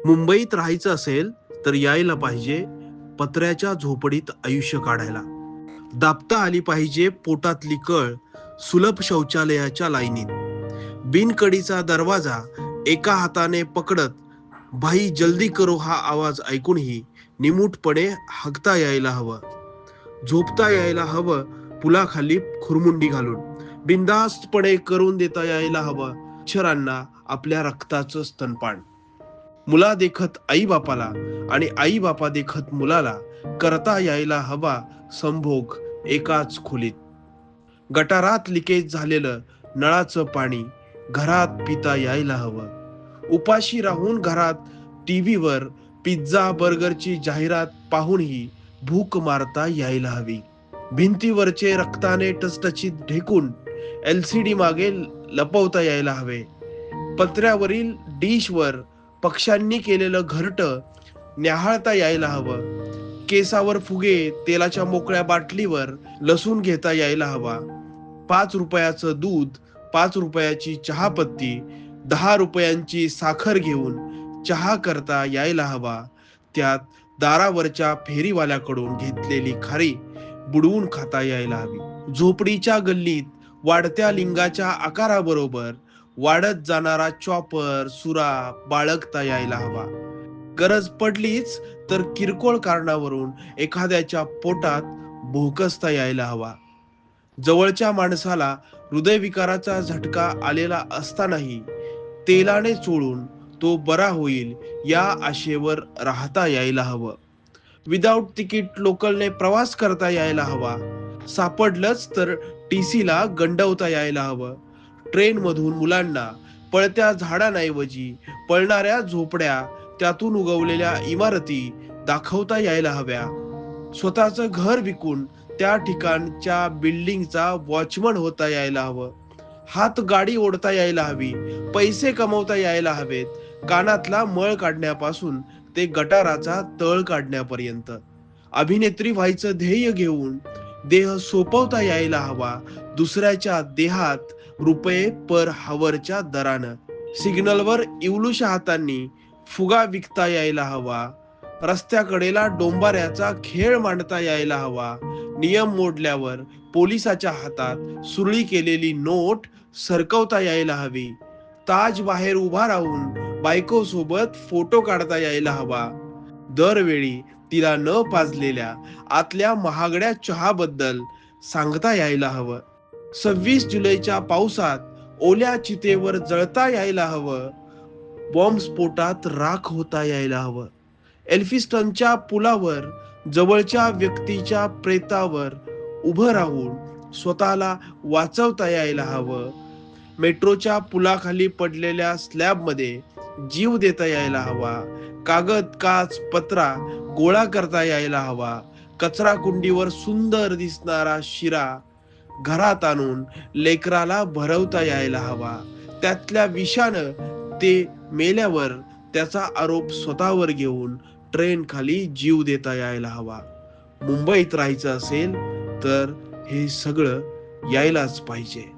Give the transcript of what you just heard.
मुंबईत राहायचं असेल तर यायला पाहिजे पत्र्याच्या झोपडीत आयुष्य काढायला. दाबता आली पाहिजे पोटातली कळ सुलभ शौचालयाच्या लाईनीत. बिनकडीचा दरवाजा एका हाताने पकडत भाई जल्दी करो हा आवाज ऐकूनही निमूटपणे हाकता यायला हवं. झोपता यायला हवं पुलाखाली खुरमुंडी घालून. बिनधास्तपणे करून देता यायला हवं अक्षरांना आपल्या रक्ताचं स्तनपान. मुला देखत आई बापाला आणि आई बापा देखत मुलाला करता यायला हवा संभोग एकाच खोलीत. गटारात लिकेज झालेलं नळाचं पाणी घरात पिता यायला हवं. उपाशी राहून घरात टीव्हीवर पिझ्झा बर्गरची जाहिरात पाहूनही भूक मारता यायला हवी. भिंतीवरचे रक्ताने टचटचीत ढेकून LCD मागे लपवता यायला हवे. पत्र्यावरील डिशवर पक्ष्यांनी केलेलं घरटं न्याहाळता यायला हवं. केसावर फुगे तेलाच्या मोकळ्या बाटलीवर लसूण घेता यायला हवा. 5 रुपयाचं दूध, 5 रुपयाची चहापत्ती, 10 रुपयांची साखर घेऊन चहा करता यायला हवा. त्यात दारावरच्या फेरीवाल्याकडून घेतलेली खारी बुडवून खाता यायला हवी. झोपडीच्या गल्लीत वाढत्या लिंगाच्या आकाराबरोबर वाढत जाणारा चॉपर सुरा बाळगता यायला हवा. गरज पडलीच तर किरकोळ कारणावरून एखाद्याच्या पोटात भोकसता यायला हवा. जवळच्या माणसाला हृदयविकाराचा झटका आलेला असतानाही तेलाने चोळून तो बरा होईल या आशेवर राहता यायला हवं. विदाऊट तिकीट लोकलने प्रवास करता यायला हवा. सापडलंच तर TC ला गंडवता यायला हवं. ट्रेन मधून मुलांना पळत्या झाडांऐवजी पळणाऱ्या झोपड्या, त्यातून उगवलेल्या इमारती दाखवता यायला हव्या. स्वतःचं घर विकून त्या ठिकाणच्या बिल्डिंगचा वॉचमन होता यायला हवं. हात गाडी ओढता यायला हवी. पैसे कमवता यायला हवेत. कानातला मळ काढण्यापासून ते गटाराचा तळ काढण्यापर्यंत. अभिनेत्री व्हायचं ध्येय घेऊन देह सोपवता यायला हवा दुसऱ्याच्या देहात रुपये पर हावरच्या दरानं. सिग्नलवर इवलूशा हातांनी फुगा विकता यायला हवा. रस्त्याकडेला डोंबाऱ्याचा खेळ मांडता यायला हवा. नियम मोडल्यावर पोलिसाच्या हातात सुरळी केलेली नोट सरकवता यायला हवी. ताज बाहेर उभा राहून बायको सोबत फोटो काढता यायला हवा. दरवेळी तिला न पाजलेल्या आतल्या महागड्या चहाबद्दल सांगता यायला हवं. 26 जुलैच्या पावसात ओल्या चितेवर जळता यायला हवं. बॉम्बस्फोटात राख होता यायला हवं. एल्फिस्टनच्या पुलावर जवळच्या व्यक्तीच्या प्रेतावर उभं राहून स्वतःला वाचवता यायला हवं. मेट्रोच्या पुलाखाली पडलेल्या स्लॅबमध्ये जीव देता यायला हवा. कागद, काच, पत्रा गोळा करता यायला हवा. कचरा कुंडीवर सुंदर दिसणारा शिरा घरात आणून लेकराला भरवता यायला हवा. त्यातल्या विषानं ते मेल्यावर त्याचा आरोप स्वतःवर घेऊन ट्रेन खाली जीव देता यायला हवा. मुंबईत राहायचं असेल तर हे सगळं यायलाच पाहिजे.